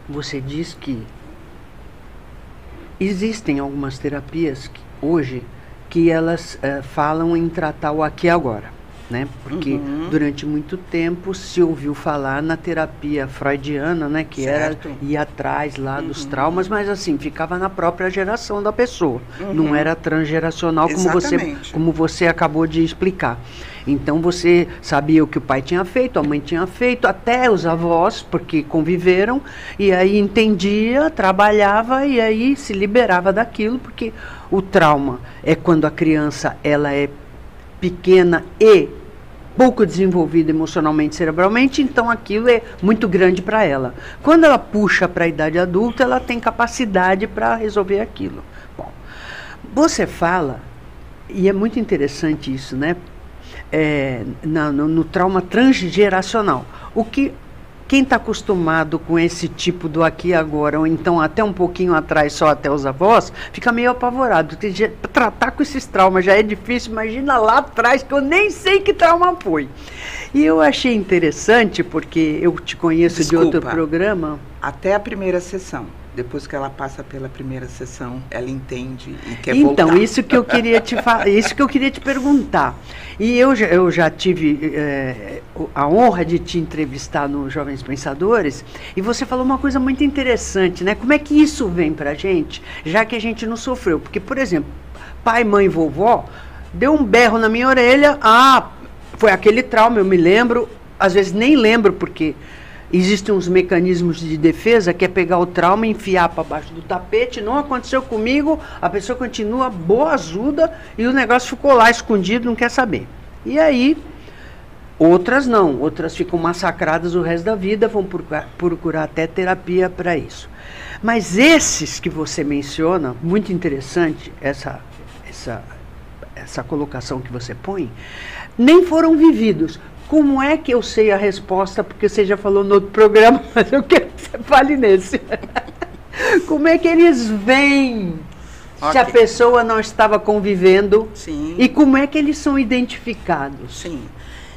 você diz que existem algumas terapias hoje que elas falam em tratar o aqui e agora, né? Porque durante muito tempo se ouviu falar na terapia freudiana, né? Que Certo. era ir atrás lá dos traumas, mas assim, ficava na própria geração da pessoa. Não era transgeracional como você acabou de explicar. Então você sabia o que o pai tinha feito, a mãe tinha feito, até os avós, porque conviveram, e aí entendia, trabalhava e aí se liberava daquilo, porque o trauma é quando a criança ela é pequena e pouco desenvolvida emocionalmente, cerebralmente, então aquilo é muito grande para ela. Quando ela puxa para a idade adulta, ela tem capacidade para resolver aquilo. Bom, você fala, e é muito interessante isso, né? No trauma transgeracional. Quem está acostumado com esse tipo do aqui e agora, ou então até um pouquinho atrás, só até os avós, fica meio apavorado. Tratar com esses traumas já é difícil, imagina lá atrás, que eu nem sei que trauma foi. E eu achei interessante, porque eu te conheço de outro programa. Até a primeira sessão. Depois que ela passa pela primeira sessão, ela entende e quer voltar. Então, isso que eu queria te falar, isso que eu queria te perguntar. E eu já tive a honra de te entrevistar no Jovens Pensadores, e você falou uma coisa muito interessante, né? Como é que isso vem pra gente, já que a gente não sofreu? Porque, por exemplo, pai, mãe, vovó, deu um berro na minha orelha, foi aquele trauma, eu me lembro, às vezes nem lembro, porque existem uns mecanismos de defesa, que é pegar o trauma e enfiar para baixo do tapete. Não aconteceu comigo, a pessoa continua boazuda e o negócio ficou lá escondido, não quer saber. E aí, outras não, outras ficam massacradas o resto da vida, vão procurar até terapia para isso. Mas esses que você menciona, muito interessante essa colocação que você põe, nem foram vividos. Como é que eu sei a resposta? Porque você já falou no outro programa, mas eu quero que você fale nesse. Como é que eles veem se a pessoa não estava convivendo? Sim. E como é que eles são identificados? Sim.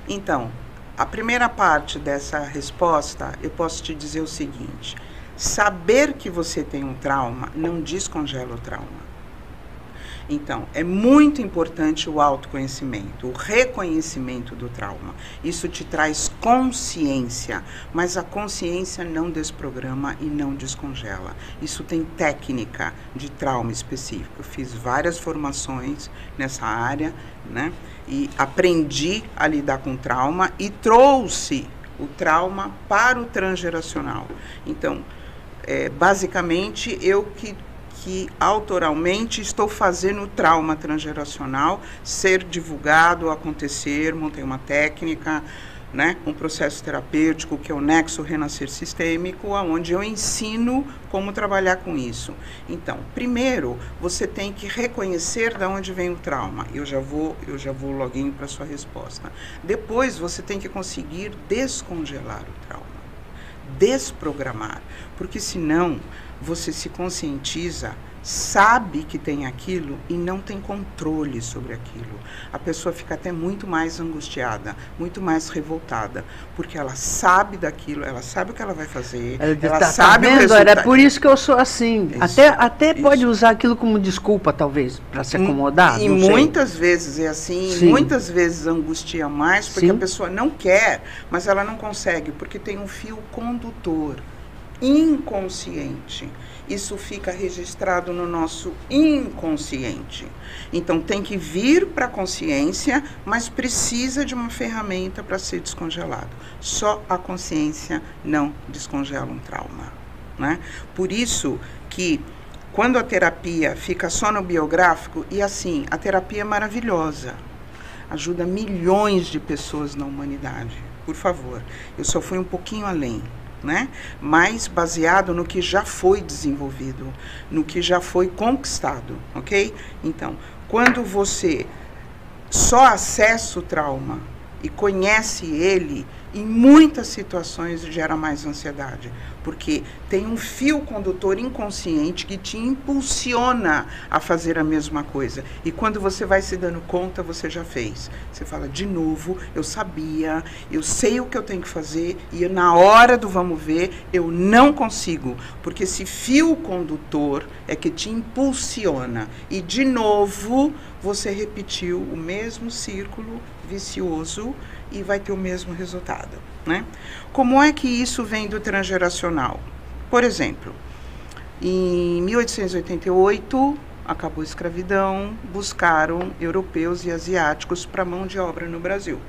Então, a primeira parte dessa resposta, eu posso te dizer o seguinte: saber que você tem um trauma não descongela o trauma. Então, é muito importante o autoconhecimento, o reconhecimento do trauma. Isso te traz consciência, mas a consciência não desprograma e não descongela. Isso tem técnica de trauma específico. Eu fiz várias formações nessa área, né? E aprendi a lidar com trauma e trouxe o trauma para o transgeracional. Então, basicamente, eu que autoralmente estou fazendo o trauma transgeracional ser divulgado, acontecer, montei uma técnica, né, um processo terapêutico que é o Nexo Renascer Sistêmico, onde eu ensino como trabalhar com isso. Então, primeiro, você tem que reconhecer de onde vem o trauma. Eu já vou loguinho para a sua resposta. Depois, você tem que conseguir descongelar o trauma, desprogramar, porque senão você se conscientiza, sabe que tem aquilo e não tem controle sobre aquilo. A pessoa fica até muito mais angustiada, muito mais revoltada, porque ela sabe daquilo, ela sabe o que ela vai fazer, ela sabe o resultado. Era por isso que eu sou assim. Isso, até pode usar aquilo como desculpa, talvez, para se acomodar. E muitas vezes é assim, muitas vezes angustia mais, porque a pessoa não quer, mas ela não consegue, porque tem um fio condutor inconsciente. Isso fica registrado no nosso inconsciente. Então, tem que vir para a consciência, mas precisa de uma ferramenta para ser descongelado. Só a consciência não descongela um trauma, né? Por isso que, quando a terapia fica só no biográfico, e assim, a terapia é maravilhosa, ajuda milhões de pessoas na humanidade. Por favor, eu só fui um pouquinho além, né? Mas baseado no que já foi desenvolvido, no que já foi conquistado, ok? Então, quando você só acessa o trauma e conhece ele, em muitas situações gera mais ansiedade, porque tem um fio condutor inconsciente que te impulsiona a fazer a mesma coisa. E quando você vai se dando conta, você já fez. Você fala, de novo, eu sabia, eu sei o que eu tenho que fazer, e na hora do vamos ver, eu não consigo, porque esse fio condutor é que te impulsiona. E, de novo, você repetiu o mesmo círculo vicioso e vai ter o mesmo resultado, né? Como é que isso vem do transgeracional? Por exemplo, em 1888, acabou a escravidão, buscaram europeus e asiáticos para mão de obra no Brasil.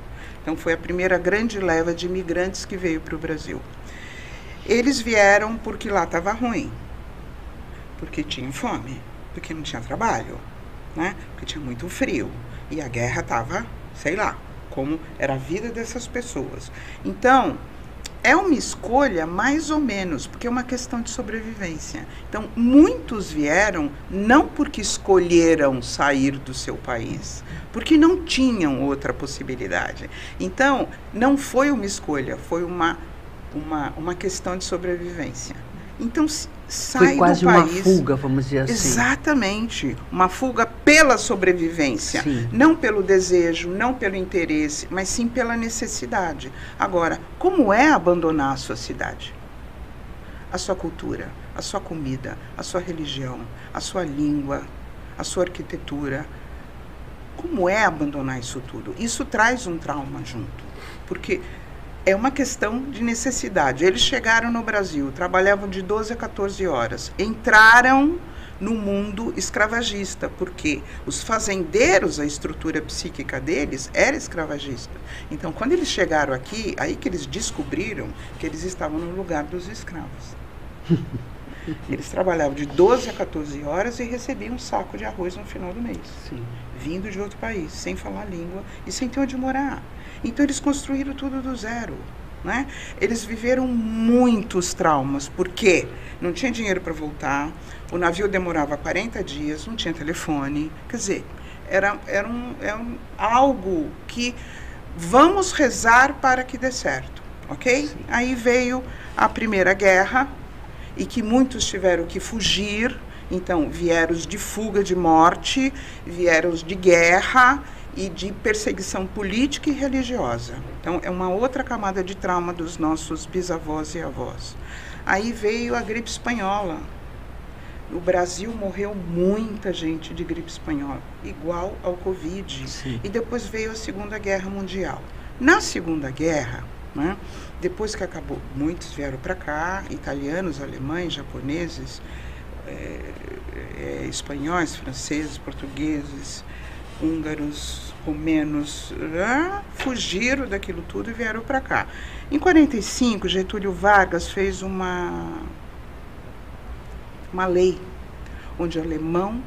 Então, foi a primeira grande leva de imigrantes que veio para o Brasil. Eles vieram porque lá estava ruim, porque tinha fome, porque não tinha trabalho, né? Porque tinha muito frio e a guerra estava, sei lá, como era a vida dessas pessoas. Então, é uma escolha mais ou menos, porque é uma questão de sobrevivência. Então, muitos vieram não porque escolheram sair do seu país, porque não tinham outra possibilidade. Então, não foi uma escolha, foi uma questão de sobrevivência. Então, sai do país. Foi quase uma fuga, vamos dizer assim. Exatamente. Uma fuga pela sobrevivência. Sim. Não pelo desejo, não pelo interesse, mas sim pela necessidade. Agora, como é abandonar a sua cidade? A sua cultura, a sua comida, a sua religião, a sua língua, a sua arquitetura. Como é abandonar isso tudo? Isso traz um trauma junto. Porque é uma questão de necessidade. Eles chegaram no Brasil, trabalhavam de 12 a 14 horas, entraram no mundo escravagista, porque os fazendeiros, a estrutura psíquica deles era escravagista. Então, quando eles chegaram aqui, aí que eles descobriram que eles estavam no lugar dos escravos. Eles trabalhavam de 12 a 14 horas e recebiam um saco de arroz no final do mês. Sim. Vindo de outro país, sem falar a língua e sem ter onde morar. Então, eles construíram tudo do zero, né? Eles viveram muitos traumas, porque não tinha dinheiro para voltar, o navio demorava 40 dias, não tinha telefone. Quer dizer, era algo que vamos rezar para que dê certo, ok? Sim. Aí veio a Primeira Guerra, e que muitos tiveram que fugir. Então, vieram os de fuga de morte, vieram os de guerra e de perseguição política e religiosa. Então, é uma outra camada de trauma dos nossos bisavós e avós. Aí veio a gripe espanhola. No Brasil morreu muita gente de gripe espanhola, igual ao Covid. Sim. E depois veio a Segunda Guerra Mundial. Na Segunda Guerra, né, depois que acabou, muitos vieram para cá, italianos, alemães, japoneses, espanhóis, franceses, portugueses, húngaros, romenos, fugiram daquilo tudo e vieram para cá. Em 45, Getúlio Vargas fez uma lei onde alemão,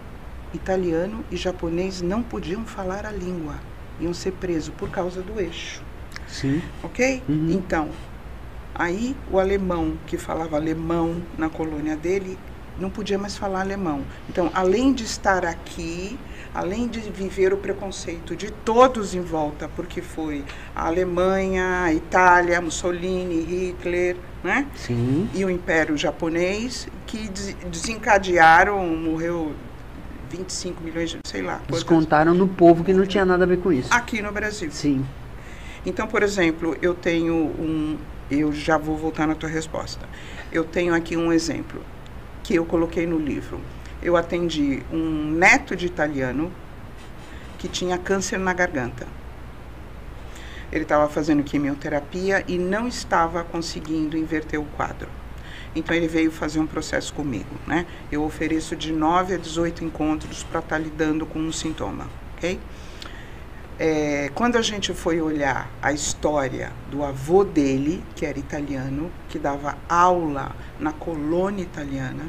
italiano e japonês não podiam falar a língua, iam ser presos por causa do eixo. Sim. Ok? Uhum. Então, aí o alemão que falava alemão na colônia dele não podia mais falar alemão. Então, além de estar aqui, além de viver o preconceito de todos em volta, porque foi a Alemanha, a Itália, Mussolini, Hitler, né? Sim. E o Império Japonês, que desencadearam, morreu 25 milhões de, sei lá. Descontaram no povo que não tinha nada a ver com isso. Aqui no Brasil. Sim. Então, por exemplo, eu tenho eu já vou voltar na tua resposta. Eu tenho aqui um exemplo que eu coloquei no livro. Eu atendi um neto de italiano que tinha câncer na garganta. Ele estava fazendo quimioterapia e não estava conseguindo inverter o quadro. Então, ele veio fazer um processo comigo, né? Eu ofereço de 9 a 18 encontros para estar lidando com um sintoma, ok? Quando a gente foi olhar a história do avô dele, que era italiano, que dava aula na colônia italiana,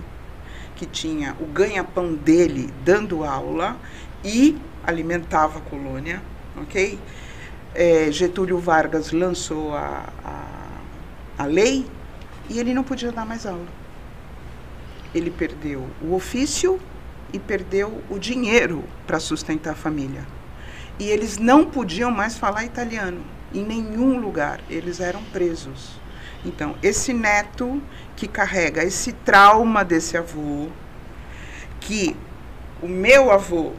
que tinha o ganha-pão dele dando aula e alimentava a colônia, ok? Getúlio Vargas lançou a lei e ele não podia dar mais aula. Ele perdeu o ofício e perdeu o dinheiro para sustentar a família. E eles não podiam mais falar italiano, em nenhum lugar, eles eram presos. Então, esse neto que carrega esse trauma desse avô, que o meu avô,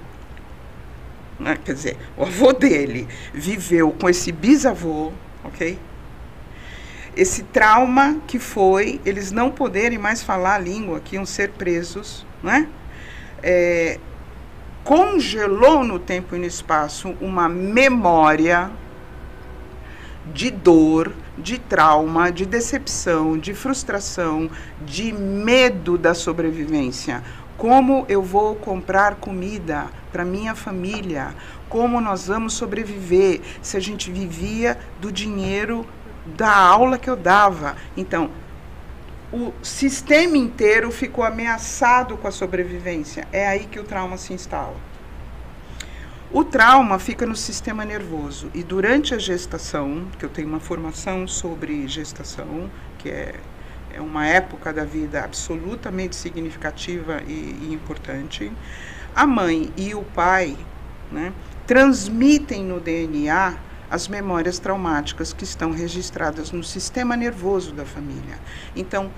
né, quer dizer, o avô dele viveu com esse bisavô, ok? Esse trauma que foi eles não poderem mais falar a língua, que iam ser presos, né? Congelou no tempo e no espaço uma memória de dor, de trauma, de decepção, de frustração, de medo da sobrevivência. Como eu vou comprar comida para minha família? Como nós vamos sobreviver se a gente vivia do dinheiro da aula que eu dava? Então, o sistema inteiro ficou ameaçado com a sobrevivência. É aí que o trauma se instala. O trauma fica no sistema nervoso. E durante a gestação, que eu tenho uma formação sobre gestação, que é uma época da vida absolutamente significativa e importante, a mãe e o pai, né, transmitem no DNA as memórias traumáticas que estão registradas no sistema nervoso da família. Então,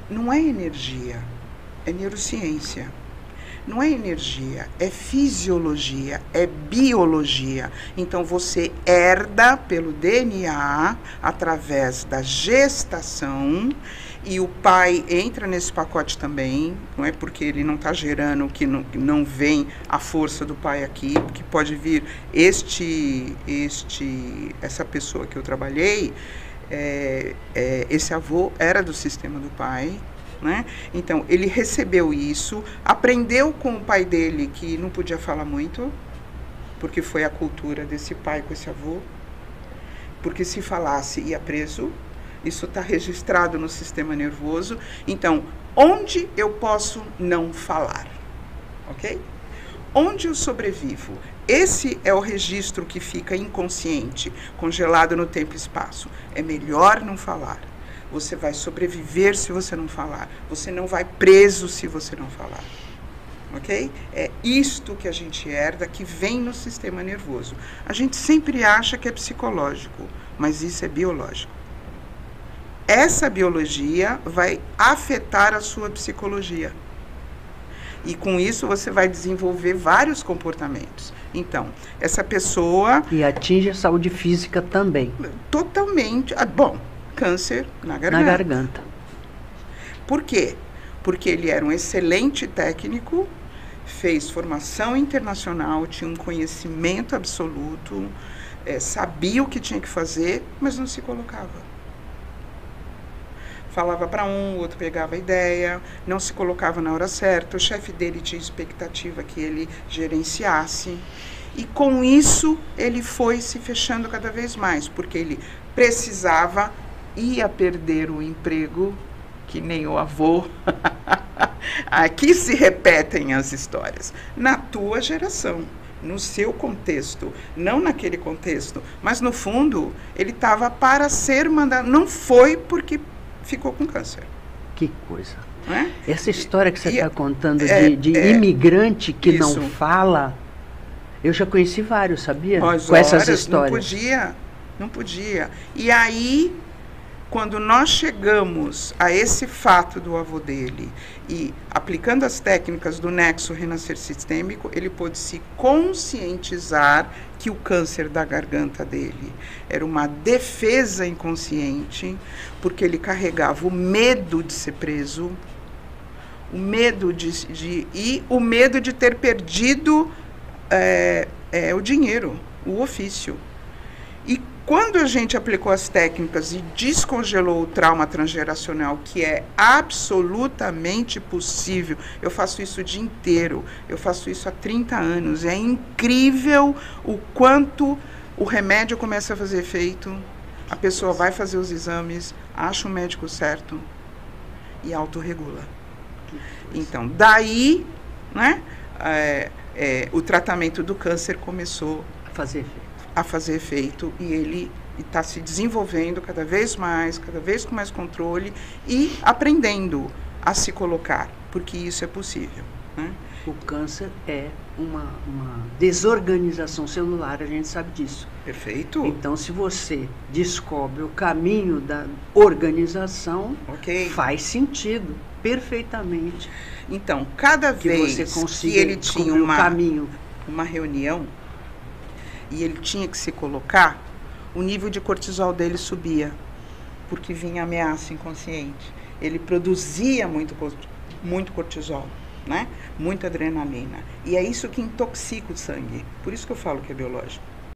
não é energia, é neurociência. Não é energia, é fisiologia, é biologia. Então, você herda pelo DNA, através da gestação, e o pai entra nesse pacote também, não é porque ele não está gerando que não vem a força do pai aqui, porque pode vir essa pessoa que eu trabalhei, esse avô era do sistema do pai, né? Então, ele recebeu isso, aprendeu com o pai dele que não podia falar muito, porque foi a cultura desse pai com esse avô, porque se falasse ia preso. Isso está registrado no sistema nervoso. Então, onde eu posso não falar? Ok? Onde eu sobrevivo? Esse é o registro que fica inconsciente, congelado no tempo e espaço. É melhor não falar. Você vai sobreviver se você não falar. Você não vai preso se você não falar. Ok? É isto que a gente herda, que vem no sistema nervoso. A gente sempre acha que é psicológico, mas isso é biológico. Essa biologia vai afetar a sua psicologia. E com isso você vai desenvolver vários comportamentos. Então, essa pessoa... E atinge a saúde física também. Totalmente. Bom, câncer na garganta. Na garganta. Por quê? Porque ele era um excelente técnico, fez formação internacional, tinha um conhecimento absoluto, sabia o que tinha que fazer, mas não se colocava. Falava para um, o outro pegava a ideia, não se colocava na hora certa, o chefe dele tinha expectativa que ele gerenciasse. E com isso, ele foi se fechando cada vez mais, porque ele precisava, ia perder o emprego, que nem o avô. Aqui se repetem as histórias. Na tua geração, no seu contexto, não naquele contexto, mas no fundo, ele estava para ser mandado, não foi porque ficou com câncer. Que coisa. É? Essa história que você está contando de imigrante que isso. Não fala, eu já conheci vários, sabia? Com essas histórias. Não podia. E aí, quando nós chegamos a esse fato do avô dele e aplicando as técnicas do nexo renascer sistêmico, ele pôde se conscientizar que o câncer da garganta dele era uma defesa inconsciente, porque ele carregava o medo de ser preso, o medo e o medo de ter perdido o dinheiro, o ofício. E quando a gente aplicou as técnicas e descongelou o trauma transgeracional, que é absolutamente possível, eu faço isso o dia inteiro, eu faço isso há 30 anos, é incrível o quanto o remédio começa a fazer efeito, a pessoa vai fazer os exames, acha o médico certo e autorregula. Então, daí, né, o tratamento do câncer começou a fazer efeito e ele está se desenvolvendo cada vez com mais controle e aprendendo a se colocar, porque isso é possível, né? O câncer é uma desorganização celular, a gente sabe disso. Perfeito. Então, se você descobre o caminho da organização, faz sentido, perfeitamente. Então, cada vez que ele tinha uma reunião e ele tinha que se colocar, o nível de cortisol dele subia, porque vinha ameaça inconsciente. Ele produzia muito cortisol, né? Muita adrenalina. E é isso que intoxica o sangue. Por isso que eu falo que é biológico.